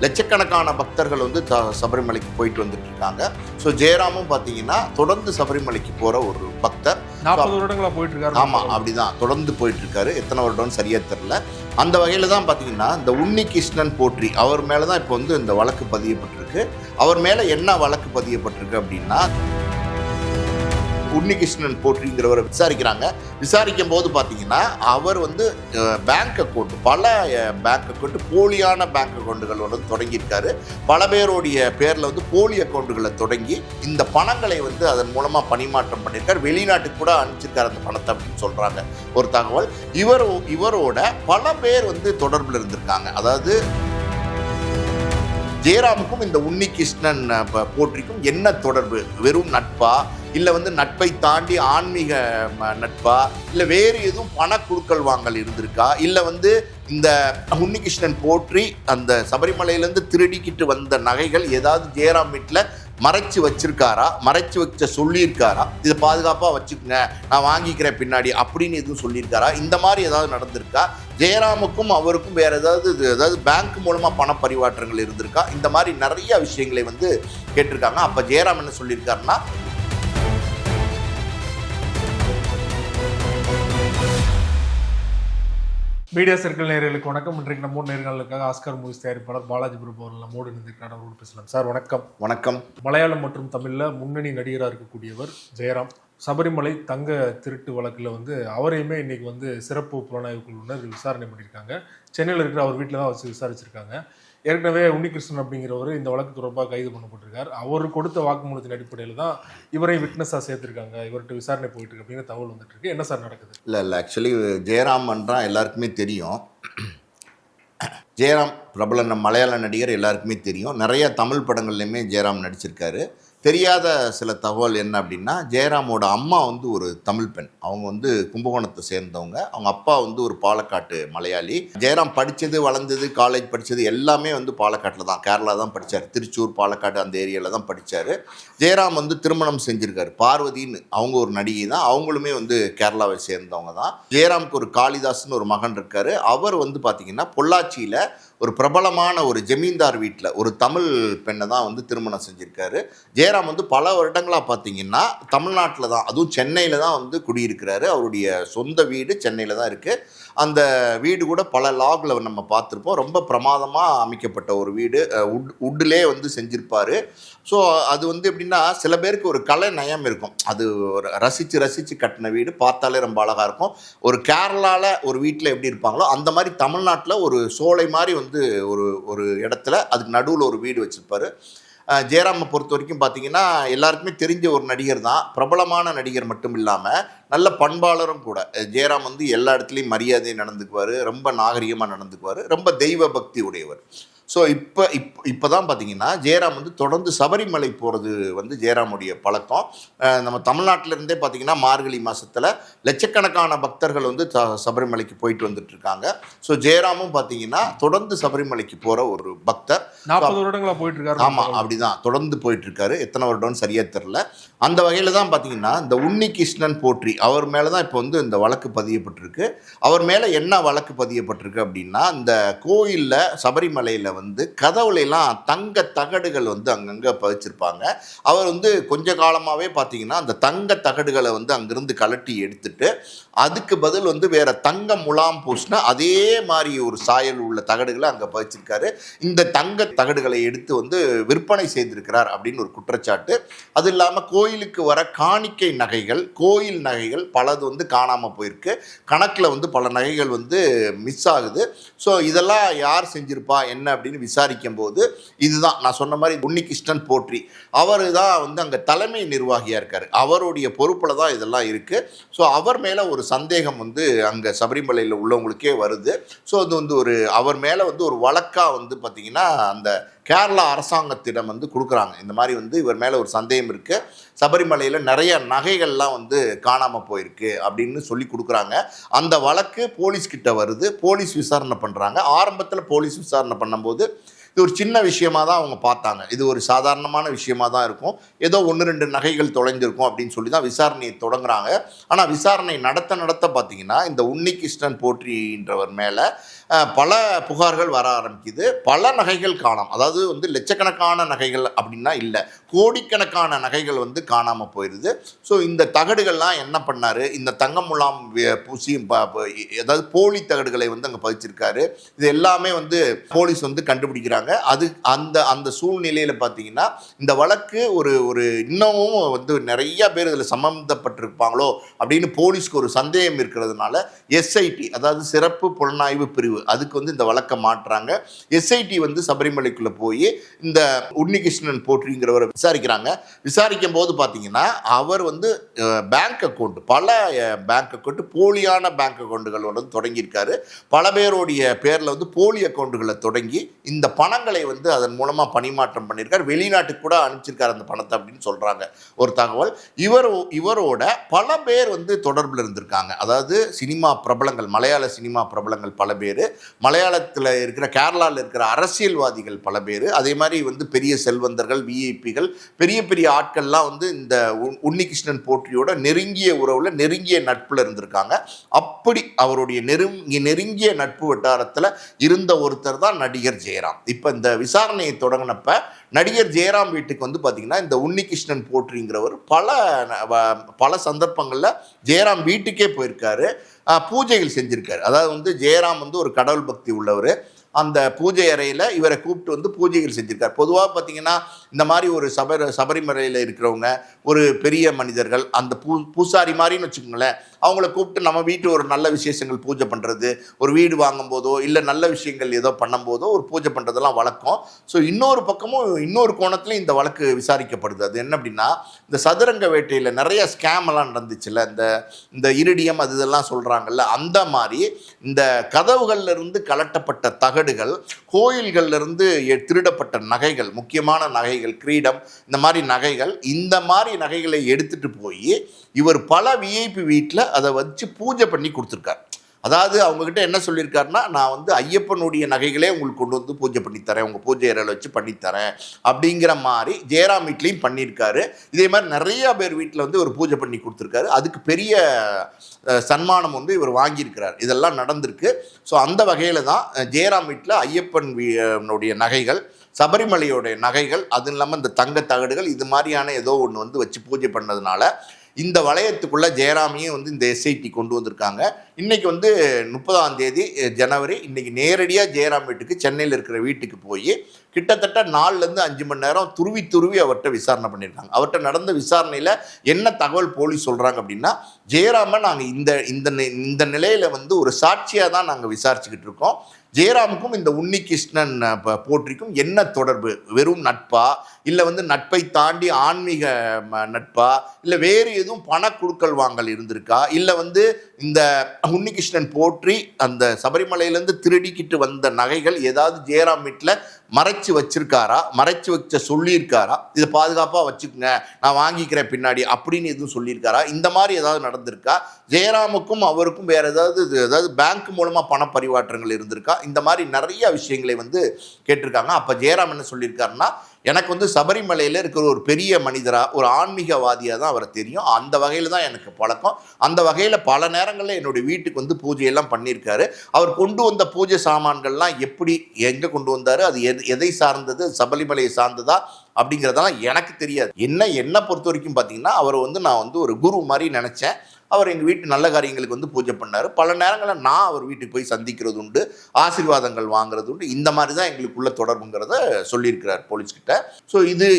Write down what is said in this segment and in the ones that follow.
லட்சக்கணக்கான பக்தர்கள் வந்து சபரிமலைக்கு போயிட்டு வந்துட்டு இருக்காங்க. ஸோ ஜெயராமும் பார்த்தீங்கன்னா தொடர்ந்து சபரிமலைக்கு போகிற ஒரு பக்தர். 40 வருடங்களா போயிட்டு இருக்காரு. ஆமாம், அப்படிதான் தொடர்ந்து போயிட்டு இருக்காரு. எத்தனை வருடம்னு சரியா தெரியல. அந்த வகையில் தான் பார்த்தீங்கன்னா இந்த உன்னிகிருஷ்ணன் போற்றி அவர் மேலே தான் இப்போ வந்து இந்த வழக்கு பதியப்பட்டிருக்கு. அவர் மேலே என்ன வழக்கு பதியப்பட்டிருக்கு அப்படின்னா, உன்னிகிருஷ்ணன் போற்றிங்கிறவரை விசாரிக்கிறாங்க. விசாரிக்கும் போது பார்த்தீங்கன்னா அவர் வந்து பேங்க் அக்கௌண்ட், பல பேங்க் அக்கௌண்ட், போலியான பேங்க் அக்கௌண்ட்டுகளோட தொடங்கியிருக்காரு. பல பேருடைய பேரில் வந்து போலி அக்கௌண்ட்டுகளை தொடங்கி இந்த பணங்களை வந்து அதன் மூலமாக பணிமாற்றம் பண்ணியிருக்காரு. வெளிநாட்டுக்கு கூட அனுப்பிச்சிருக்காரு அந்த பணத்தை அப்படின்னு சொல்கிறாங்க ஒரு தகவல். இவரோட பல பேர் வந்து தொடர்பில் இருந்திருக்காங்க. அதாவது ஜெயராமுக்கும் இந்த உன்னிகிருஷ்ணன் போற்றிக்கும் என்ன தொடர்பு? வெறும் நட்பா, இல்லை வந்து நட்பை தாண்டி ஆன்மீக நட்பா, இல்லை வேறு எதுவும் பணக்குழுக்கள் வாங்கல் இருந்திருக்கா, இல்லை வந்து இந்த உன்னிகிருஷ்ணன் போற்றி அந்த சபரிமலையிலேருந்து திருடிக்கிட்டு வந்த நகைகள் ஏதாவது ஜெயராம் வீட்டில் மறைச்சு வச்சிருக்காரா, மறைச்சு வச்ச சொல்லியிருக்காரா, இதை பாதுகாப்பாக வச்சுக்கோங்க நான் வாங்கிக்கிறேன் பின்னாடி அப்படின்னு எதுவும் சொல்லியிருக்காரா, இந்த மாதிரி ஏதாவது நடந்திருக்கா, ஜெயராமுக்கும் அவருக்கும் வேறு ஏதாவது பேங்க் மூலமாக பண பரிமாற்றங்கள் இருந்திருக்கா, இந்த மாதிரி நிறைய விஷயங்களை வந்து கேட்டிருக்காங்க. அப்போ ஜெயராம் என்ன சொல்லியிருக்காருன்னா, மீடியா சர்க்கிள் நேயர்களுக்கு வணக்கம். இன்றைக்கு நம்ம நேர்களுக்காக ஆஸ்கார் மூவிஸ் தயாரிப்பாளர் பாலாஜி பிரபு அவர்கள் நம்மோடு இருந்திருக்கிறார். அவரோடு பேசலாம். சார் வணக்கம். வணக்கம். மலையாளம் மற்றும் தமிழில் முன்னணி நடிகராக இருக்கக்கூடியவர் ஜெயராம். சபரிமலை தங்க திருட்டு வழக்கில் வந்து அவரையுமே இன்னைக்கு வந்து சிறப்பு புலனாய்வு குழுவினர் விசாரணை பண்ணியிருக்காங்க. சென்னையில் இருக்கிற அவர் வீட்டில் தான் வச்சு விசாரிச்சிருக்காங்க. ஏற்கனவே உன்னிகிருஷ்ணன் அப்படிங்கிறவர் இந்த வழக்கு தொடர்பாக கைது பண்ணப்பட்டிருக்கார். அவர் கொடுத்த வாக்குமூலத்தின் அடிப்படையில் தான் இவரை விட்னஸாக சேர்த்துருக்காங்க. இவர்கிட்ட விசாரணை போயிட்டு இருக்கு அப்படிங்கிற தகவல் வந்துட்டு இருக்கு. என்ன சார் நடக்குது? இல்லை ஆக்சுவலி ஜெயராமன்றா எல்லாருக்குமே தெரியும். ஜெயராம் பிரபல மலையாள நடிகர், எல்லாருக்குமே தெரியும். நிறைய தமிழ் படங்கள்லையுமே ஜெயராம் நடிச்சிருக்காரு. தெரியாத சில தகவல் என்ன அப்படின்னா, ஜெயராமோட அம்மா வந்து ஒரு தமிழ் பெண். அவங்க வந்து கும்பகோணத்தை சேர்ந்தவங்க. அவங்க அப்பா வந்து ஒரு பாலக்காட்டு மலையாளி. ஜெயராம் படித்தது, வளர்ந்தது, காலேஜ் படித்தது எல்லாமே வந்து பாலக்காட்டில் தான், கேரளா தான் படித்தார். திருச்சூர், பாலக்காடு அந்த ஏரியாவில் தான் படித்தார். ஜெயராம் வந்து திருமணம் செஞ்சுருக்காரு. பார்வதின்னு அவங்க ஒரு நடிகை தான். அவங்களுமே வந்து கேரளாவை சேர்ந்தவங்க தான். ஜெயராமுக்கு ஒரு காளிதாஸ்னு ஒரு மகன் இருக்கார். அவர் வந்து பார்த்திங்கன்னா பொள்ளாச்சியில் ஒரு பிரபலமான ஒரு ஜமீன்தார் வீட்டில் ஒரு தமிழ் பெண்ணை தான் வந்து திருமணம் செஞ்சுருக்காரு. ஜெயராம் வந்து பல வருடங்களாக பார்த்தீங்கன்னா தமிழ்நாட்டில் தான், அதுவும் சென்னையில் தான் வந்து குடியிருக்கிறாரு. அவருடைய சொந்த வீடு சென்னையில் தான் இருக்குது. அந்த வீடு கூட பல லாகில் நம்ம பார்த்துருப்போம். ரொம்ப பிரமாதமாக அமைக்கப்பட்ட ஒரு வீடு, உட்டிலே வந்து செஞ்சுருப்பார். ஸோ அது வந்து எப்படின்னா, சில பேருக்கு ஒரு கலை நயம் இருக்கும். அது ஒரு ரசித்து கட்டின வீடு, பார்த்தாலே ரொம்ப அழகாக இருக்கும். ஒரு கேரளாவில் ஒரு வீட்டில் எப்படி இருப்பாங்களோ அந்த மாதிரி தமிழ்நாட்டில் ஒரு சோலை மாதிரி வந்து ஒரு இடத்துல அதுக்கு நடுவில் ஒரு வீடு வச்சுருப்பார். ஜெயராமை பொறுத்த வரைக்கும் பார்த்தீங்கன்னா எல்லாருக்குமே தெரிஞ்ச ஒரு நடிகர் தான். பிரபலமான நடிகர் மட்டும் இல்லாமல் நல்ல பண்பாளரும் கூட. ஜெயராம் வந்து எல்லா இடத்துலையும் மரியாதையை நடந்துக்குவார், ரொம்ப நாகரிகமாக நடந்துக்குவார், ரொம்ப தெய்வ பக்தி உடையவர். ஸோ இப்போ தான் பார்த்தீங்கன்னா ஜெயராம் வந்து தொடர்ந்து சபரிமலை போகிறது வந்து ஜெயராமுடைய பழக்கம். நம்ம தமிழ்நாட்டிலேருந்தே பார்த்தீங்கன்னா மார்கழி மாதத்தில் லட்சக்கணக்கான பக்தர்கள் வந்து சபரிமலைக்கு போயிட்டு வந்துட்டுருக்காங்க. ஸோ ஜெயராமும் பார்த்தீங்கன்னா தொடர்ந்து சபரிமலைக்கு போகிற ஒரு பக்தர். 40 வருடங்களாக போயிட்டு இருக்காரு. ஆமாம், அப்படி தான் தொடர்ந்து போயிட்டுருக்காரு. எத்தனை வருடம்னு சரியாக தெரில. அந்த வகையில் தான் பார்த்தீங்கன்னா இந்த உன்னிகிருஷ்ணன் போற்றி அவர் மேலே தான் இப்போ வந்து இந்த வழக்கு பதியப்பட்டிருக்கு. அவர் மேலே என்ன வழக்கு பதியப்பட்டிருக்கு அப்படின்னா, இந்த கோயிலில் சபரிமலையில் வந்து கதவுலாம் தங்க தகடுகள் வந்து அங்கங்கே பதிச்சிருப்பாங்க. அவர் வந்து கொஞ்ச காலமாகவே பார்த்தீங்கன்னா அந்த தங்க தகடுகளை வந்து அங்கிருந்து கலட்டி எடுத்துட்டு அதுக்கு பதில் வந்து வேற தங்க முலாம் பூசின அதே மாதிரி ஒரு சாயல் உள்ள தகடுகளை அங்கே பதிச்சிருக்காரு. இந்த தங்க தகடுகளை எடுத்து வந்து விற்பனை செய்திருக்கிறார் அப்படின்னு ஒரு குற்றச்சாட்டு. அது இல்லாமல் கோயிலுக்கு வர காணிக்கை நகைகள், கோயில் நகைகள் பலது வந்து காணாமல் போயிருக்கு. கணக்கில் வந்து பல நகைகள் வந்து மிஸ் ஆகுது. ஸோ இதெல்லாம் யார் செஞ்சிருப்பா என்ன அப்படின்னு விசாரிக்கும் போது இதுதான் நான் சொன்ன மாதிரி உன்னிகிருஷ்ணன் போற்றி அவர் தான் வந்து அங்கே தலைமை நிர்வாகியாக இருக்கார். அவருடைய பொறுப்பில் தான் இதெல்லாம் இருக்குது. ஸோ அவர் மேலே ஒரு சந்தேகம் வந்து அங்கே சபரிமலையில் உள்ளவங்களுக்கே வருது. ஸோ அது வந்து அவர் மேலே வந்து ஒரு வழக்காக வந்து பார்த்திங்கன்னா அந்த கேரளா அரசாங்கத்திடம் வந்து கொடுக்குறாங்க. இந்த மாதிரி வந்து இவர் மேலே ஒரு சந்தேகம் இருக்குது, சபரிமலையில் நிறைய நகைகள்லாம் வந்து காணாமல் போயிருக்கு அப்படின்னு சொல்லி கொடுக்குறாங்க. அந்த வழக்கு போலீஸ்கிட்ட வருது. போலீஸ் விசாரணை பண்ணுறாங்க. ஆரம்பத்தில் போலீஸ் விசாரணை பண்ணும்போது இது ஒரு சின்ன விஷயமா தான் அவங்க பார்த்தாங்க. இது ஒரு சாதாரணமான விஷயமா தான் இருக்கும், ஏதோ 1-2 நகைகள் தொலைஞ்சிருக்கும் அப்படின்னு சொல்லி தான் விசாரணையை தொடங்குறாங்க. ஆனால் விசாரணை நடத்த நடத்த பார்த்தீங்கன்னா இந்த உன்னிகிருஷ்ணன் போற்றின்றவர் மேலே பல புகார்கள் வர ஆரம்பிக்குது. பல நகைகள் காணாம். அதாவது வந்து லட்சக்கணக்கான நகைகள் அப்படின்னா இல்லை, கோடிக்கணக்கான நகைகள் வந்து காணாமல் போயிடுது. ஸோ இந்த தகடுகள்லாம் என்ன பண்ணார், இந்த தங்கம் முலாம் பூசி அதாவது போலி தகடுகளை வந்து அங்கே பதிச்சிருக்காரு. இது எல்லாமே வந்து போலீஸ் வந்து கண்டுபிடிக்கிறாங்க. அது அந்த அந்த சூழ்நிலையில் பார்த்தீங்கன்னா இந்த வழக்கு ஒரு ஒரு இன்னமும் வந்து நிறைய பேர் இதில் சம்மந்தப்பட்டிருப்பாங்களோ அப்படின்னு போலீஸ்க்கு ஒரு சந்தேகம் இருக்கிறதுனால எஸ்ஐடி, அதாவது சிறப்பு புலனாய்வு பிரிவு, அதுக்கு வந்து இந்த வழக்கை மாற்றுறாங்க. எஸ்ஐடி வந்து சபரிமலைக்குள்ள போய் இந்த உன்னிகிருஷ்ணன் போற்றிங்கிறவரை விசாரிக்கிறாங்க. விசாரிக்கும் போது பார்த்தீங்கன்னா அவர் வந்து பேங்க் அக்கௌண்ட், பல பேங்க் அக்கௌண்ட், போலியான பேங்க் அக்கௌண்ட்டுகளோட தொடங்கியிருக்காரு. பல பேருடைய பேரில் வந்து போலி அக்கௌண்ட்டுகளை தொடங்கி இந்த பணங்களை வந்து அதன் மூலமாக பணிமாற்றம் பண்ணியிருக்காரு. வெளிநாட்டுக்கு கூட அனுப்பிச்சிருக்காரு அந்த பணத்தை அப்படின்னு சொல்கிறாங்க ஒரு தகவல். இவரோட பல பேர் வந்து தொடர்பில் இருந்திருக்காங்க. அதாவது சினிமா பிரபலங்கள், மலையாள சினிமா பிரபலங்கள் பல பேர், மலையாளத்தில் இருக்கிற கேரளாவில் இருக்கிற அரசியல்வாதிகள் பல பேர், அதே மாதிரி வந்து பெரிய செல்வந்தர்கள், விஐபிகள், பெரிய பெரிய ஆட்கள்லாம் வந்து இந்த உன்னிகிருஷ்ணன் போற்றியோட நெருங்கிய உறவில், நெருங்கிய நட்பில் இருந்திருக்காங்க. அப்படி அவருடைய நெருங்கிய நட்பு வட்டாரத்தில் இருந்த ஒருத்தர் தான் நடிகர் ஜெயராம். இப்போ இந்த விசாரணையை தொடங்கினப்ப நடிகர் ஜெயராம் வீட்டுக்கு வந்து பார்த்திங்கன்னா இந்த உன்னிகிருஷ்ணன் போற்றிங்கிறவர் பல சந்தர்ப்பங்களில் ஜெயராம் வீட்டுக்கே போயிருக்காரு, பூஜைகள் செஞ்சுருக்காரு. அதாவது வந்து ஜெயராம் வந்து ஒரு கடவுள் பக்தி உள்ளவர். அந்த பூஜை அறையில் இவரை கூப்பிட்டு வந்து பூஜைகள் செஞ்சுருக்கார். பொதுவாக பார்த்திங்கன்னா இந்த மாதிரி ஒரு சபரிமலையில் இருக்கிறவங்க ஒரு பெரிய மனிதர்கள், அந்த பூசாரி மாதிரின்னு வச்சுக்கோங்களேன், அவங்கள கூப்பிட்டு நம்ம வீட்டு ஒரு நல்ல விசேஷங்கள் பூஜை பண்ணுறது, ஒரு வீடு வாங்கும் போதோ இல்லை நல்ல விஷயங்கள் ஏதோ பண்ணும்போதோ ஒரு பூஜை பண்ணுறதெல்லாம் வழக்கம். ஸோ இன்னொரு பக்கமும் இன்னொரு கோணத்துலையும் இந்த வழக்கு விசாரிக்கப்படுது. அது என்ன அப்படின்னா, இந்த சதுரங்க வேட்டையில் நிறைய ஸ்கேம் எல்லாம் நடந்துச்சுல்ல, இந்த இரிடியம் அது இதெல்லாம் சொல்கிறாங்கல்ல, அந்த மாதிரி இந்த கதவுகள்லேருந்து கலட்டப்பட்ட தகடுகள், கோயில்கள்லேருந்து திருடப்பட்ட நகைகள், முக்கியமான நகைகள், கிரீடம், இந்த மாதிரி நகைகள், இந்த மாதிரி நகைகளை எடுத்துகிட்டு போய் இவர் பல விஐபி வீட்டில் அதை வச்சு பூஜை பண்ணி கொடுத்துருக்கார். அதாவது அவங்கக்கிட்ட என்ன சொல்லியிருக்காருன்னா, நான் வந்து ஐயப்பனுடைய நகைகளே உங்களுக்கு கொண்டு வந்து பூஜை பண்ணித்தரேன், உங்கள் பூஜை அறையில் வச்சு பண்ணித்தரேன் அப்படிங்கிற மாதிரி ஜெயராம் வீட்லேயும் பண்ணியிருக்காரு. இதே மாதிரி நிறையா பேர் வீட்டில் வந்து ஒரு பூஜை பண்ணி கொடுத்துருக்காரு. அதுக்கு பெரிய சன்மானம் வந்து இவர் வாங்கியிருக்கிறார். இதெல்லாம் நடந்திருக்கு. ஸோ அந்த வகையில் தான் ஜெயராம் வீட்டில் ஐயப்பனுடைய நகைகள், சபரிமலையோடைய நகைகள், அது இல்லாமல் இந்த தங்க தகடுகள், இது மாதிரியான ஏதோ ஒன்று வந்து வச்சு பூஜை பண்ணதுனால இந்த வளையத்துக்குள்ளே ஜெயராமையும் வந்து இந்த எஸ்ஐடி கொண்டு வந்திருக்காங்க. இன்றைக்கி வந்து 30ஆம் தேதி ஜனவரி, இன்றைக்கி நேரடியாக ஜெயராம் வீட்டுக்கு, சென்னையில் இருக்கிற வீட்டுக்கு போய் கிட்டத்தட்ட 4லேருந்து 5 மணி நேரம் துருவி அவர்கிட்ட விசாரணை பண்ணியிருக்காங்க. அவர்கிட்ட நடந்த விசாரணையில் என்ன தகவல் போலீஸ் சொல்கிறாங்க அப்படின்னா, ஜெயராமை நாங்கள் இந்த நிலையில் வந்து ஒரு சாட்சியாக தான் நாங்கள் விசாரிச்சுக்கிட்டு இருக்கோம். ஜெயராமுக்கும் இந்த உன்னிகிருஷ்ணன் போற்றிக்கும் என்ன தொடர்பு, வெறும் நட்பா, இல்லை வந்து நட்பை தாண்டி ஆன்மீக நட்பா, இல்லை வேறு எதுவும் பண குடுக்கல் வாங்கல் இருந்திருக்கா, இல்லை வந்து இந்த உன்னிகிருஷ்ணன் போற்றி அந்த சபரிமலையிலேருந்து திருடிக்கிட்டு வந்த நகைகள் ஏதாவது ஜெயராம் வீட்டில் மறைச்சு வச்சிருக்காரா, மறைச்சு வச்ச சொல்லியிருக்காரா, இதை பாதுகாப்பாக வச்சுக்கோங்க நான் வாங்கிக்கிறேன் பின்னாடி அப்படின்னு எதுவும் சொல்லியிருக்காரா, இந்த மாதிரி ஏதாவது நடந்திருக்கா, ஜெயராமுக்கும் அவருக்கும் வேறு ஏதாவது பேங்க் மூலமாக பண பரிமாற்றங்கள் இருந்திருக்கா, இந்த மாதிரி நிறைய விஷயங்களை வந்து கேட்டிருக்காங்க. அப்போ ஜெயராம் என்ன சொல்லியிருக்காருன்னா, எனக்கு வந்து சபரிமலையில் இருக்கிற ஒரு பெரிய மனிதராக, ஒரு ஆன்மீகவாதியாக தான் அவரை தெரியும், அந்த வகையில் தான் எனக்கு பழக்கம், அந்த வகையில் பல நேரங்களில் என்னுடைய வீட்டுக்கு வந்து பூஜையெல்லாம் பண்ணியிருக்காரு. அவர் கொண்டு வந்த பூஜை சாமான்கள்லாம் எப்படி, எங்கே கொண்டு வந்தார், அது எதை சார்ந்தது, சபரிமலையை சார்ந்ததா அப்படிங்கிறதெல்லாம் எனக்கு தெரியாது. என்னை பொறுத்த வரைக்கும் பார்த்தீங்கன்னா, அவரை வந்து நான் வந்து ஒரு குரு மாதிரி நினச்சேன். அவர் எங்கள் வீட்டு நல்ல காரியங்களுக்கு வந்து பூஜை பண்ணார். பல நேரங்களில் நான் அவர் வீட்டுக்கு போய் சந்திக்கிறது உண்டு, ஆசீர்வாதங்கள் வாங்குறது உண்டு. இந்த மாதிரி தான் எங்களுக்குள்ள தொடர்புங்கிறத சொல்லியிருக்கிறார் போலீஸ்கிட்ட. ஸோ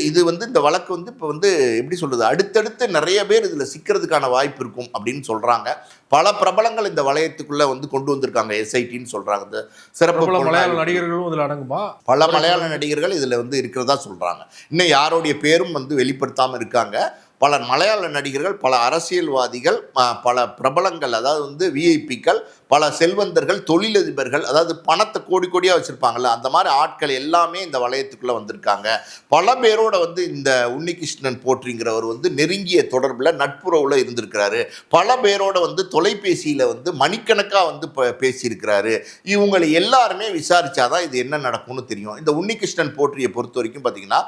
இது வந்து இந்த வழக்கு வந்து இப்போ வந்து எப்படி சொல்கிறது, அடுத்தடுத்து நிறைய பேர் இதில் சிக்கிறதுக்கான வாய்ப்பு இருக்கும் அப்படின்னு சொல்கிறாங்க. பல பிரபலங்கள் இந்த வளையத்துக்குள்ளே வந்து கொண்டு வந்திருக்காங்க எஸ்ஐடின்னு சொல்கிறாங்க. இந்த சிறப்பு மலையாள நடிகர்களும் இதில் அடங்குமா? பல மலையாள நடிகர்கள் இதில் வந்து இருக்கிறதா சொல்கிறாங்க. இன்னும் யாருடைய பேரும் வந்து வெளிப்படுத்தாமல் இருக்காங்க. பல மலையாள நடிகர்கள், பல அரசியல்வாதிகள், பல பிரபலங்கள், அதாவது வந்து விஐபிக்கள், பல செல்வந்தர்கள், தொழிலதிபர்கள், அதாவது பணத்தை கோடி கோடியாக வச்சுருப்பாங்கள்ல, அந்த மாதிரி ஆட்கள் எல்லாமே இந்த வளையத்துக்குள்ளே வந்திருக்காங்க. பல பேரோட வந்து இந்த உன்னிகிருஷ்ணன் போற்றிங்கிறவர் வந்து நெருங்கிய தொடர்பில் நட்புறவில் இருந்திருக்கிறாரு. பல பேரோட வந்து தொலைபேசியில் வந்து மணிக்கணக்காக வந்து பேசியிருக்கிறாரு. இவங்களை எல்லாருமே விசாரிச்சாதான் இது என்ன நடக்கும்னு தெரியும். இந்த உன்னிகிருஷ்ணன் போற்றியை பொறுத்த வரைக்கும் பார்த்தீங்கன்னா,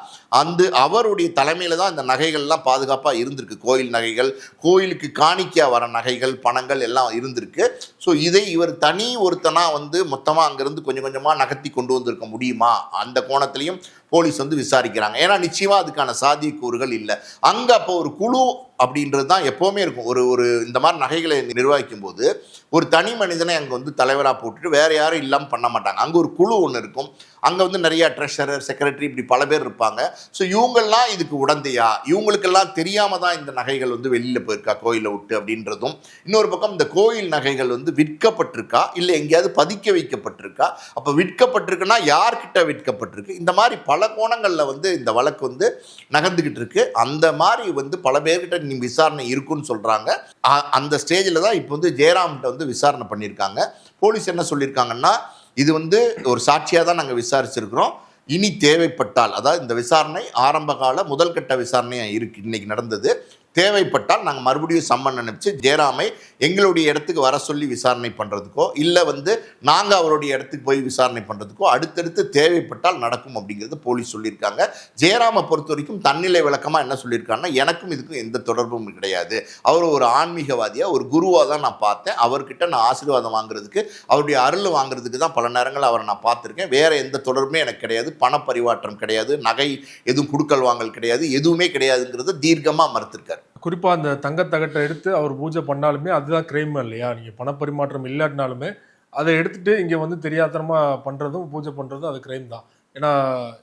அவருடைய தலைமையில் தான் இந்த நகைகள்லாம் பாதுகாப்பாக இருந்திருக்கு. கோயில் நகைகள், கோயிலுக்கு காணிக்கையா வர நகைகள், பணங்கள் எல்லாம் இருந்திருக்கு. ஸோ இதை இவர் தனி ஒருத்தனா வந்து மொத்தமாக அங்கேருந்து கொஞ்சம் கொஞ்சமாக நகர்த்தி கொண்டு வந்திருக்க முடியுமா? அந்த கோணத்திலையும் போலீஸ் வந்து விசாரிக்கிறாங்க. ஏன்னா நிச்சயமாக அதுக்கான சாத்தியக்கூறுகள் இல்லை. அங்கே அப்போ ஒரு குழு அப்படின்றது தான் எப்போவுமே இருக்கும். ஒரு இந்த மாதிரி நகைகளை நிர்வகிக்கும் போது ஒரு தனி மனிதனை அங்கே வந்து தலைவராக போட்டுட்டு வேறு யாரும் இல்லாமல் பண்ண மாட்டாங்க. அங்கே ஒரு குழு ஒன்று இருக்கும். அங்கே வந்து நிறையா ட்ரெஷரர், செக்ரட்டரி, இப்படி பல பேர் இருப்பாங்க. ஸோ இவங்கெல்லாம் இதுக்கு உடந்தையா, இவங்களுக்கெல்லாம் தெரியாமல் தான் இந்த நகைகள் வந்து வெளியில் போயிருக்கா கோயிலை விட்டு அப்படின்றதும், இன்னொரு பக்கம் இந்த கோயில் நகைகள் வந்து விற்கப்பட்டிருக்கா இல்லை எங்கேயாவது பதுக்க வைக்கப்பட்டிருக்கா, அப்போ விற்கப்பட்டிருக்குன்னா யார்கிட்ட விற்கப்பட்டிருக்கு, இந்த மாதிரி பல கோணங்களில் வந்து இந்த வழக்கு வந்து நகர்ந்துக்கிட்டு இருக்கு. அந்த மாதிரி வந்து பல பேர்கிட்ட நீ விசாரணை இருக்குன்னு சொல்கிறாங்க. அந்த ஸ்டேஜில் தான் இப்போ வந்து ஜெயராம்கிட்ட வந்து விசாரணை பண்ணியிருக்காங்க. போலீஸ் என்ன சொல்லியிருக்காங்கன்னா, இது வந்து ஒரு சாட்சியாக தான் நாங்கள் விசாரிச்சிருக்கிறோம். இனி தேவைப்பட்டால், அதாவது இந்த விசாரணை ஆரம்பகால முதல்கட்ட விசாரணையாக இருக்குது, இன்னைக்கு நடந்தது. தேவைப்பட்டால் நாங்கள் மறுபடியும் சம்மன் அனுப்பிச்சு ஜெயராமை எங்களுடைய இடத்துக்கு வர சொல்லி விசாரணை பண்ணுறதுக்கோ இல்லை வந்து நாங்கள் அவருடைய இடத்துக்கு போய் விசாரணை பண்ணுறதுக்கோ அடுத்தடுத்து தேவைப்பட்டால் நடக்கும் அப்படிங்கிறது போலீஸ் சொல்லியிருக்காங்க. ஜெயராமை பொறுத்த வரைக்கும் தன்னிலை விளக்கமாக என்ன சொல்லியிருக்காங்கன்னா, எனக்கும் இதுக்கும் எந்த தொடர்பும் கிடையாது. அவர் ஒரு ஆன்மீகவாதியாக, ஒரு குருவாக தான் நான் பார்த்தேன். அவர்கிட்ட நான் ஆசீர்வாதம் வாங்குறதுக்கு, அவருடைய அருள் வாங்குறதுக்கு தான் பல நேரங்கள் அவரை நான் பார்த்துருக்கேன். வேறு எந்த தொடர்புமே எனக்கு கிடையாது. பண பரிவாற்றம் கிடையாது, நகை எதுவும் குடுக்கல் வாங்கல் கிடையாது, எதுவுமே கிடையாதுங்கிறத தீர்க்கமாக மறுத்திருக்காரு. குறிப்பாக அந்த தங்கத்தகட்டை எடுத்து அவர் பூஜை பண்ணாலுமே அதுதான் கிரைம் இல்லையா? நீங்கள் பணப்பரிமாற்றம் இல்லாட்டினாலுமே அதை எடுத்துட்டு இங்கே வந்து தெரியாதனமாக பண்ணுறதும் பூஜை பண்ணுறதும் அது கிரைம் தான். ஏன்னா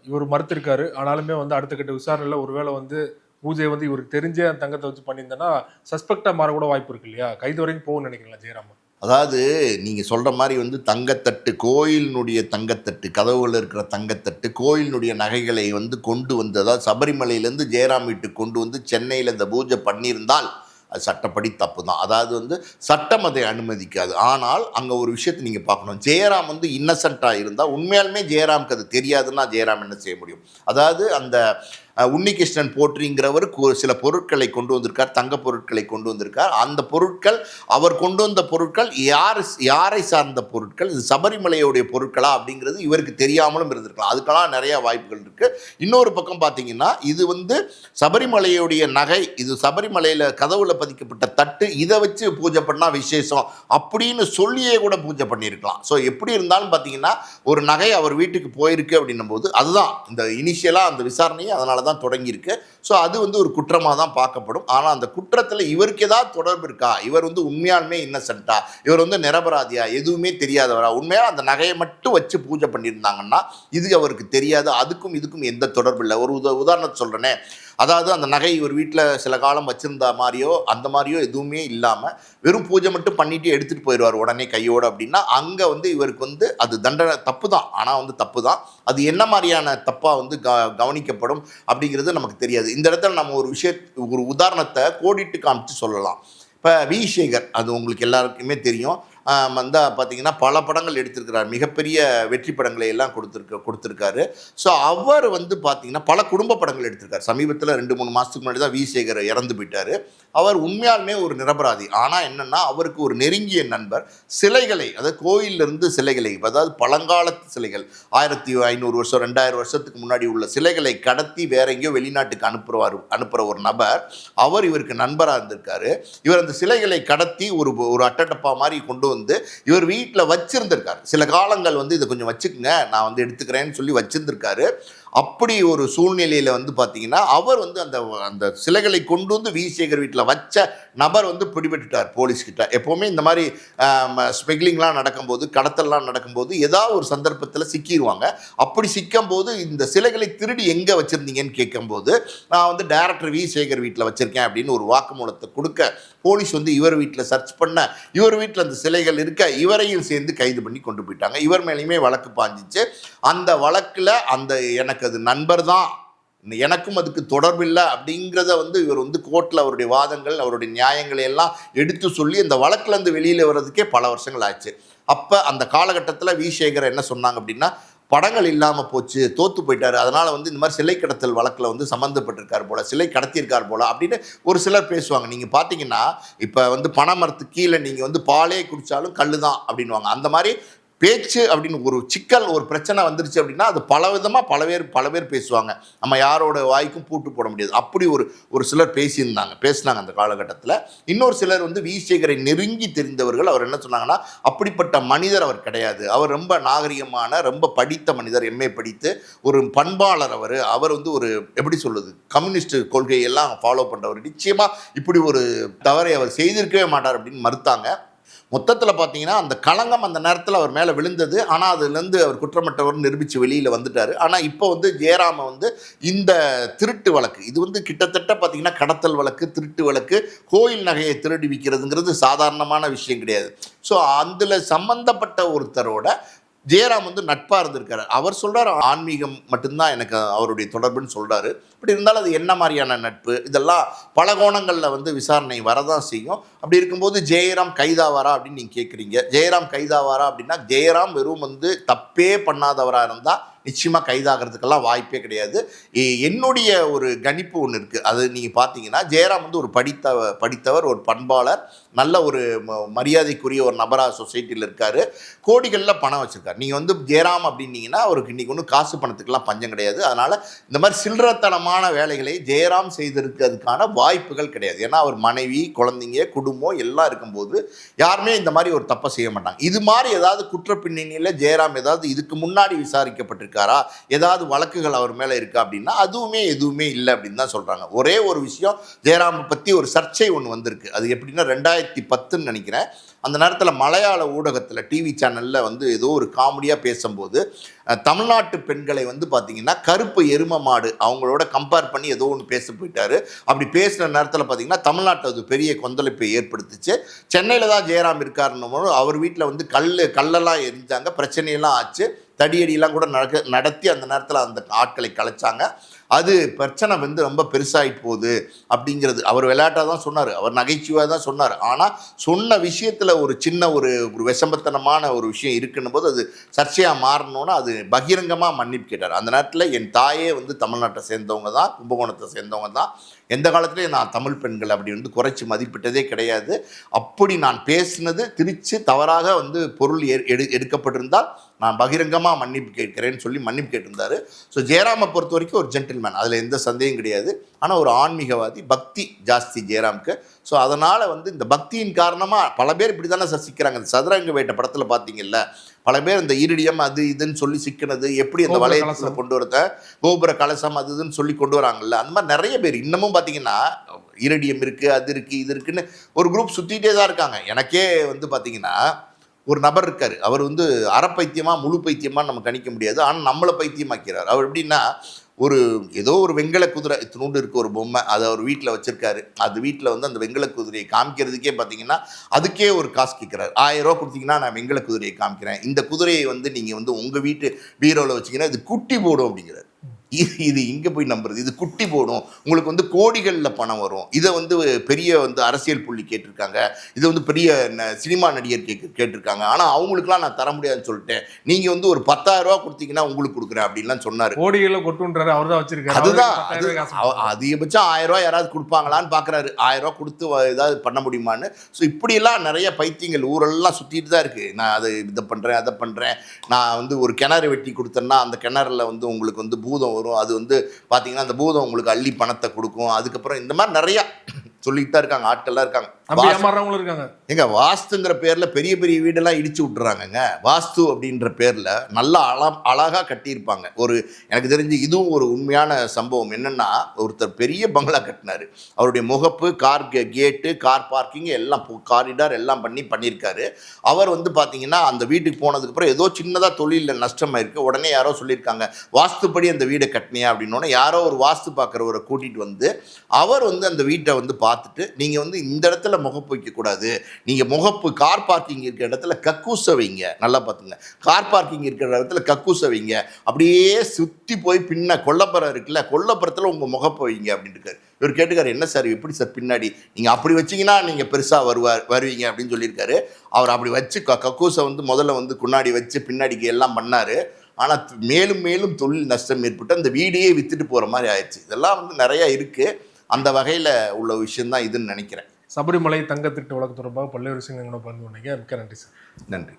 இவர் மறுத்திருக்காரு. ஆனாலுமே வந்து அடுத்த கட்ட விசாரணையில் ஒருவேளை வந்து பூஜை வந்து இவருக்கு தெரிஞ்ச தங்கத்தை வச்சு பண்ணியிருந்தேன்னா சஸ்பெக்டாக மாறக்கூட வாய்ப்பு இருக்கு இல்லையா? கைது வரைக்கும் போகும்னு நினைக்கிறீங்களா ஜெயராமன்? அதாவது நீங்கள் சொல்கிற மாதிரி வந்து தங்கத்தட்டு, கோயிலினுடைய தங்கத்தட்டு, கதவுகளில் இருக்கிற தங்கத்தட்டு, கோயிலினுடைய நகைகளை வந்து கொண்டு வந்து, அதாவது சபரிமலையிலேருந்து ஜெயராம் வீட்டுக்கு கொண்டு வந்து சென்னையில் இந்த பூஜை பண்ணியிருந்தால் அது சட்டப்படி தப்பு தான். அதாவது வந்து சட்டம் அதை அனுமதிக்காது. ஆனால் அங்கே ஒரு விஷயத்தை நீங்கள் பார்க்கணும். ஜெயராம் வந்து இன்னசென்ட்டாக இருந்தால், உண்மையாலுமே ஜெயராமுக்கு அது தெரியாதுன்னா ஜெயராம் என்ன செய்ய முடியும்? அதாவது அந்த உன்னிகிருஷ்ணன் போற்றிங்கிறவர் சில பொருட்களை கொண்டு வந்திருக்கார், தங்க பொருட்களை கொண்டு வந்திருக்கார். அந்த பொருட்கள், அவர் கொண்டு வந்த பொருட்கள் யாரை சார்ந்த பொருட்கள், இது சபரிமலையுடைய பொருட்களா அப்படிங்கிறது இவருக்கு தெரியாமலும் இருந்திருக்கலாம். அதுக்கெல்லாம் நிறைய வாய்ப்புகள் இருக்குது. இன்னொரு பக்கம் பார்த்தீங்கன்னா, இது வந்து சபரிமலையுடைய நகை, இது சபரிமலையில் கதவுல பதிக்கப்பட்ட தட்டு, இதை வச்சு பூஜை பண்ணால் விசேஷம் அப்படின்னு சொல்லியே கூட பூஜை பண்ணியிருக்கலாம். ஸோ எப்படி இருந்தாலும் பார்த்தீங்கன்னா, ஒரு நகை அவர் வீட்டுக்கு போயிருக்கு அப்படின்னும் போது, அதுதான் இந்த இனிஷியலாக அந்த விசாரணையை அதனால தான் தொடங்கியிருக்கு. ஸோ அது வந்து ஒரு குற்றமாக தான் பார்க்கப்படும். ஆனால் அந்த குற்றத்தில் இவருக்கு ஏதாவது தொடர்பு இருக்கா, இவர் வந்து உண்மையாலுமே இன்னசென்ட்டா, இவர் வந்து நிரபராதியா, எதுவுமே தெரியாதவரா, உண்மையாக அந்த நகையை மட்டும் வச்சு பூஜை பண்ணியிருந்தாங்கன்னா இது அவருக்கு தெரியாது. அதுக்கும் இதுக்கும் எந்த தொடர்பு இல்லை. ஒரு உதாரணத்தை சொல்கிறேனே, அதாவது அந்த நகை இவர் வீட்டில் சில காலம் வச்சுருந்த மாதிரியோ அந்த மாதிரியோ எதுவுமே இல்லாமல் வெறும் பூஜை மட்டும் பண்ணிட்டு எடுத்துகிட்டு போயிடுவார் உடனே கையோடு அப்படின்னா, அங்கே வந்து இவருக்கு வந்து அது தண்டனை தப்பு தான். ஆனால் வந்து தப்பு தான். அது என்ன மாதிரியான தப்பாக வந்து கவனிக்கப்படும் அப்படிங்கிறது நமக்கு தெரியாது. இந்த இடத்துல நம்ம ஒரு உதாரணத்தை கோடிட்டு காமிச்சு சொல்லலாம். இப்போ வி சேகர், அது உங்களுக்கு எல்லாருக்குமே தெரியும். வந்து பார்த்தீங்கன்னா பல படங்கள் எடுத்திருக்கிறார், மிகப்பெரிய வெற்றி படங்களை எல்லாம் கொடுத்துருக்காரு. ஸோ அவர் வந்து பார்த்தீங்கன்னா பல குடும்ப படங்கள் எடுத்திருக்காரு. சமீபத்தில் 2-3 மாதத்துக்கு முன்னாடி தான் வி சேகர் இறந்து போயிட்டார். அவர் உண்மையாலுமே ஒரு நிரபராதி. ஆனால் என்னென்னா, அவருக்கு ஒரு நெருங்கிய நண்பர் சிலைகளை, அதாவது கோயிலிருந்து சிலைகளை, அதாவது பழங்காலத்து சிலைகள் 1500 வருஷம் 2000 வருஷத்துக்கு முன்னாடி உள்ள சிலைகளை கடத்தி வேற எங்கேயோ வெளிநாட்டுக்கு அனுப்புகிற ஒரு நபர், அவர் இவருக்கு நண்பராக இருந்திருக்காரு. இவர் அந்த சிலைகளை கடத்தி ஒரு அட்டடப்பா மாதிரி கொண்டு வந்து இவர் வீட்டில் வச்சிருந்திருக்காரு. சில காலங்கள் வந்து இதை கொஞ்சம் வச்சுக்கங்க, நான் வந்து எடுத்துக்கிறேன்னு சொல்லி வச்சிருந்திருக்காரு. அப்படி ஒரு சூழ்நிலையில் வந்து பார்த்தீங்கன்னா, அவர் வந்து அந்த சிலைகளை கொண்டு வந்து வி சேகர் வீட்டில் வச்ச நபர் வந்து பிடிபட்டுட்டார் போலீஸ்கிட்ட. எப்போவுமே இந்த மாதிரி ஸ்மெக்லிங்லாம் நடக்கும்போது, கடத்தல்லாம் நடக்கும்போது ஏதாவது ஒரு சந்தர்ப்பத்தில் சிக்கிடுவாங்க. அப்படி சிக்கும்போது இந்த சிலைகளை திருடி எங்கே வச்சுருந்தீங்கன்னு கேட்கும்போது, நான் வந்து டைரக்டர் வி சேகர் வீட்டில் வச்சுருக்கேன் அப்படின்னு ஒரு வாக்குமூலத்தை கொடுக்க, போலீஸ் வந்து இவர் வீட்டில் சர்ச் பண்ண, இவர் வீட்டில் அந்த சிலைகள் இருக்க, இவரையும் சேர்ந்து கைது பண்ணி கொண்டு போயிட்டாங்க. இவர் மேலேயுமே வழக்கு பாஞ்சிச்சு. அந்த வழக்கில் எனக்கு அது நண்பர் தான், எனக்கும் அதுக்கு தொடர்பில்லை அப்படிங்கிறத வந்து இவர் வந்து கோர்ட்டில் அவருடைய வாதங்கள் அவருடைய நியாயங்களை எல்லாம் எடுத்து சொல்லி இந்த வழக்குலேருந்து வெளியில் வர்றதுக்கே பல வருஷங்கள் ஆச்சு. அப்போ அந்த காலகட்டத்தில் வி. சேகர் என்ன சொன்னாங்க அப்படின்னா, படங்கள் இல்லாமல் போச்சு, தோற்று போயிட்டார், அதனால் வந்து இந்த மாதிரி சிலை கடத்தல் வழக்கில் வந்து சம்மந்தப்பட்டிருக்கார் போல், சிலை கடத்தியிருக்கார் போல் அப்படின்னு ஒரு சிலர் பேசுவாங்க. நீங்கள் பார்த்தீங்கன்னா இப்போ வந்து பனைமரத்துக்கு கீழே நீங்கள் வந்து பாலே குடித்தாலும் கல் தான் அப்படின்வாங்க. அந்த மாதிரி பேச்சு அப்படின்னு ஒரு சிக்கல் ஒரு பிரச்சனை வந்துருச்சு அப்படின்னா அது பல விதமாக பல பேர் பேசுவாங்க. நம்ம யாரோட வாய்க்கும் பூட்டு போட முடியாது. அப்படி ஒரு சிலர் பேசினாங்க அந்த காலகட்டத்தில். இன்னொரு சிலர் வந்து வி. சேகரை நெருங்கி தெரிந்தவர்கள் அவர் என்ன சொன்னாங்கன்னா, அப்படிப்பட்ட மனிதர் அவர் கிடையாது, அவர் ரொம்ப நாகரிகமான ரொம்ப படித்த மனிதர், எம்ஏ படித்து ஒரு பண்பாளர், அவர் வந்து ஒரு எப்படி சொல்லுது கம்யூனிஸ்ட் கொள்கையெல்லாம் ஃபாலோ பண்ணுறவர், நிச்சயமாக இப்படி ஒரு தவறை அவர் செய்திருக்கவே மாட்டார் அப்படின்னு மறுத்தாங்க. மொத்தத்தில் பார்த்தீங்கன்னா அந்த களங்கம் அந்த நேரத்தில் அவர் மேலே விழுந்தது. ஆனால் அதுலேருந்து அவர் குற்றமற்றவர் நிரூபித்து வெளியில் வந்துட்டார். ஆனால் இப்போ வந்து ஜெயராமை வந்து இந்த திருட்டு வழக்கு, இது வந்து கிட்டத்தட்ட பார்த்தீங்கன்னா கடத்தல் வழக்கு, திருட்டு வழக்கு, கோயில் நகையை திருடி விற்கிறதுங்கிறது சாதாரணமான விஷயம் கிடையாது. ஸோ அதில் சம்பந்தப்பட்ட ஒருத்தரோட ஜெயராம் வந்து நட்பாக இருந்திருக்காரு. அவர் சொல்கிறார் ஆன்மீகம் மட்டும்தான் எனக்கு அவருடைய தொடர்புன்னு சொல்கிறாரு. இப்படி இருந்தாலும் அது என்ன மாதிரியான நட்பு, இதெல்லாம் பல கோணங்களில் வந்து விசாரணை வரதான் செய்யும். அப்படி இருக்கும்போது ஜெயராம் கைதாவாரா அப்படின்னு நீங்கள் கேட்குறீங்க. ஜெயராம் கைதாவாரா அப்படின்னா, ஜெயராம் வெறும் வந்து தப்பே பண்ணாதவராக இருந்தால் நிச்சயமாக கைதாகிறதுக்கெல்லாம் வாய்ப்பே கிடையாது. என்னுடைய ஒரு கணிப்பு ஒன்று இருக்குது. அது நீங்கள் பார்த்தீங்கன்னா, ஜெயராம் வந்து ஒரு படித்தவர், ஒரு பண்பாளர், நல்ல ஒரு மரியாதைக்குரிய ஒரு நபராக சொசைட்டியில் இருக்கார், கோடிகளில் பணம் வச்சுருக்கார். நீங்கள் வந்து ஜெயராம் அப்படின்னீங்கன்னா அவருக்கு இன்றைக்கி ஒன்றும் காசு பணத்துக்கெல்லாம் பஞ்சம் கிடையாது. அதனால் இந்த மாதிரி சில்லறத்தனமான வேலைகளை ஜெயராம் செய்திருக்கிறதுக்கான வாய்ப்புகள் கிடையாது. ஏன்னா அவர் மனைவி, குழந்தைங்க, குடும்பம் எல்லாம் இருக்கும்போது யாருமே இந்த மாதிரி ஒரு தப்பை செய்ய மாட்டாங்க. இது மாதிரி ஏதாவது குற்றப்பின்னணியில் ஜெயராம் ஏதாவது இதுக்கு முன்னாடி விசாரிக்கப்பட்டிருக்காரா, ஏதாவது வழக்குகள் அவர் மேலே இருக்கா அப்படின்னா எதுவுமே இல்லை அப்படின்னு தான் சொல்கிறாங்க. ஒரே ஒரு விஷயம், ஜெயராமை பற்றி ஒரு சர்ச்சை ஒன்று வந்திருக்கு. அது எப்படின்னா 2010 நினைக்கிறேன். அந்த நேரத்தில் மலையாள ஊடகத்தில் டிவி சேனலில் வந்து ஏதோ ஒரு காமெடியாக பேசும்போது தமிழ்நாட்டு பெண்களை வந்து பார்த்திங்கன்னா கருப்பு எரும மாடு அவங்களோட கம்பேர் பண்ணி ஏதோ ஒன்று பேச போயிட்டார். அப்படி பேசின நேரத்தில் பார்த்திங்கன்னா தமிழ்நாட்டில் அது பெரிய கொந்தளிப்பை ஏற்படுத்துச்சு. சென்னையில் தான் ஜெயராம் இருக்காருன்னு அவர் வீட்டில் வந்து கல்லெல்லாம் எரிஞ்சாங்க, பிரச்சனையெல்லாம் ஆச்சு, தடியடியெல்லாம் கூட நடத்தி அந்த நேரத்தில் அந்த ஆட்களை கலைச்சாங்க. அது பிரச்சனை வந்து ரொம்ப பெருசாகிட்டு போகுது அப்படிங்கிறது அவர் விளையாட்டாக தான் சொன்னார், அவர் நகைச்சுவாக தான் சொன்னார். ஆனால் சொன்ன விஷயத்தில் ஒரு சின்ன ஒரு விஷமத்தனமான ஒரு விஷயம் இருக்குன்னும் போது அது சர்ச்சையாக மாறணுன்னா அது பகிரங்கமாக மன்னிப்பு கேட்டார். அந்த நேரத்தில் என் தாயே வந்து தமிழ்நாட்டை சேர்ந்தவங்க தான், கும்பகோணத்தை சேர்ந்தவங்க தான். எந்த காலத்துலேயும் நான் தமிழ் பெண்கள் அப்படி வந்து குறைச்சி மதிப்பிட்டதே கிடையாது. அப்படி நான் பேசினது திரிச்சு தவறாக வந்து பொருள் எடுக்கப்பட்டிருந்தால் நான் பகிரங்கமாக மன்னிப்பு கேட்கிறேன்னு சொல்லி மன்னிப்பு கேட்டிருந்தார். ஸோ ஜெயராமை பொறுத்த வரைக்கும் ஒரு ஜென்டில்மேன், அதில் எந்த சந்தேகம் கிடையாது. ஆனால் ஒரு ஆன்மீகவாதி, பக்தி ஜாஸ்தி ஜெயராமுக்கு. ஸோ அதனால் வந்து இந்த பக்தியின் காரணமாக பல பேர் இப்படி தானே சிக்கிறாங்க. இந்த சதுரங்க வேட்டை படத்தில் பார்த்தீங்கல்ல, பல பேர் இந்த ஈரிடியம் அது இதுன்னு சொல்லி சிக்கினது, எப்படி அந்த வளையத்தில் கொண்டு வரத, கோபுர கலசம் அது இதுன்னு சொல்லி கொண்டு வராங்கல்ல, அந்த மாதிரி நிறைய பேர் இன்னமும் பார்த்தீங்கன்னா ஈரிடியம் இருக்குது, அது இருக்குது, இது இருக்குன்னு ஒரு குரூப் சுற்றிகிட்டே தான் இருக்காங்க. எனக்கே வந்து பார்த்தீங்கன்னா ஒரு நபர் இருக்கார், அவர் வந்து அறப்பைத்தியமாக முழு பைத்தியமாக நம்ம கணிக்க முடியாது, ஆனால் நம்மளை பைத்தியமாக்கிறார். அவர் எப்படின்னா ஏதோ ஒரு வெங்கல குதிரை இத்தினூண்டு இருக்க ஒரு பொம்மை, அதை அவர் வீட்டில் வச்சுருக்காரு. அது வீட்டில் வந்து அந்த வெங்கல குதிரையை காமிக்கிறதுக்கே பார்த்தீங்கன்னா அதுக்கே ஒரு காசு கேட்குறாரு. 1000 ரூபா கொடுத்தீங்கன்னா நான் வெங்கல குதிரையை காமிக்கிறேன், இந்த குதிரையை வந்து நீங்கள் வந்து உங்கள் வீட்டு பீரோவில் வச்சிங்கன்னா இது குட்டி போடும் அப்படிங்கிறார். இது இங்கே போய் நம்புறது, இது குட்டி போடும், உங்களுக்கு வந்து கோடிகளில் பணம் வரும், இதை வந்து பெரிய வந்து அரசியல் புள்ளி கேட்டிருக்காங்க, இதை வந்து பெரிய சினிமா நடிகர் கேட்டிருக்காங்க, ஆனால் அவங்களுக்குலாம் நான் தர முடியாதுன்னு சொல்லிட்டேன், நீங்கள் வந்து ஒரு 10,000 ரூபா கொடுத்தீங்கன்னா உங்களுக்கு கொடுக்குறேன் அப்படின்லாம் சொன்னார். கோடிகளை கொட்டுன்றாரு, அவர் தான் வச்சிருக்காரு. அதுதான் அதிகபட்சம் 1000 ரூபா யாராவது கொடுப்பாங்களான்னு பார்க்குறாரு. 1000 ரூபா கொடுத்து ஏதாவது பண்ண முடியுமான்னு. ஸோ இப்படியெல்லாம் நிறைய பைத்தியங்கள் ஊரெல்லாம் சுற்றிட்டு தான் இருக்குது. நான் அதை இதை பண்ணுறேன், அதை பண்ணுறேன், நான் வந்து ஒரு கிணறு வெட்டி கொடுத்தேன்னா அந்த கிணறுல வந்து உங்களுக்கு வந்து பூதம் வரும், அது வந்து பார்த்தீங்கன்னா அந்த பூதம் உங்களுக்கு அள்ளி பணத்தை கொடுக்கும், அதுக்கப்புறம் இந்த மாதிரி நிறையா சொல்லிட்டு தான் இருக்காங்க, ஆட்கள்லாம் இருக்காங்க. எங்க வாஸ்துங்கிற பேரில் பெரிய பெரிய வீடெல்லாம் இடிச்சு விட்டுறாங்கங்க. வாஸ்து அப்படின்ற பேரில் நல்லா அழகாக கட்டியிருப்பாங்க. எனக்கு தெரிஞ்சு இதுவும் ஒரு உண்மையான சம்பவம். என்னென்னா ஒருத்தர் பெரிய பங்களா கட்டினார், அவருடைய முகப்பு, கார் கேட்டு, கார் பார்க்கிங் எல்லாம் காரிடார் எல்லாம் பண்ணியிருக்காரு. அவர் வந்து பார்த்தீங்கன்னா அந்த வீட்டுக்கு போனதுக்கப்புறம் ஏதோ சின்னதாக தொழிலில் நஷ்டமாயிருக்கு. உடனே யாரோ சொல்லியிருக்காங்க வாஸ்துப்படி அந்த வீடை கட்டினியா அப்படின்னோடனே யாரோ ஒரு வாஸ்து பார்க்குறவரை கூட்டிகிட்டு வந்து அவர் வந்து அந்த வீட்டை வந்து பார்த்துட்டு நீங்கள் வந்து இந்த இடத்துல இடத்துல முகப்பு வைக்கக்கூடாது, நீங்கள் முகப்பு கார் பார்க்கிங் இருக்கிற இடத்துல கக்கூசை வைங்க, நல்லா பார்த்துங்க, கார் பார்க்கிங் இருக்கிற இடத்துல கக்கூசை வைங்க, அப்படியே சுற்றி போய் பின்ன கொல்லப்புறம் இருக்குல்ல, கொல்லப்புறத்தில் உங்கள் முகப்பை வைங்க அப்படின்னு இருக்காரு. இவர் கேட்டுக்காரு, என்ன சார் எப்படி சார் பின்னாடி நீங்கள் அப்படி வச்சிங்கன்னா நீங்கள் பெருசாக வருவீங்க அப்படின்னு சொல்லியிருக்காரு. அவர் அப்படி வச்சு கக்கூசை வந்து முதல்ல வந்து முன்னாடி வச்சு பின்னாடிக்கு எல்லாம் பண்ணார். ஆனால் மேலும் மேலும் தொழில் நஷ்டம் ஏற்பட்டு அந்த வீடியே விற்றுட்டு போகிற மாதிரி ஆயிடுச்சு. இதெல்லாம் வந்து நிறையா இருக்குது. அந்த வகையில் உள்ள விஷயந்தான் இதுன்னு நினைக்கிறேன். சபரிமலை தங்க திருட்டு வழக்கு தொடர்பாக பல்வேறு விஷயங்களை பகிர்ந்து கொண்டீங்க. மிக்க நன்றி சார். நன்றி.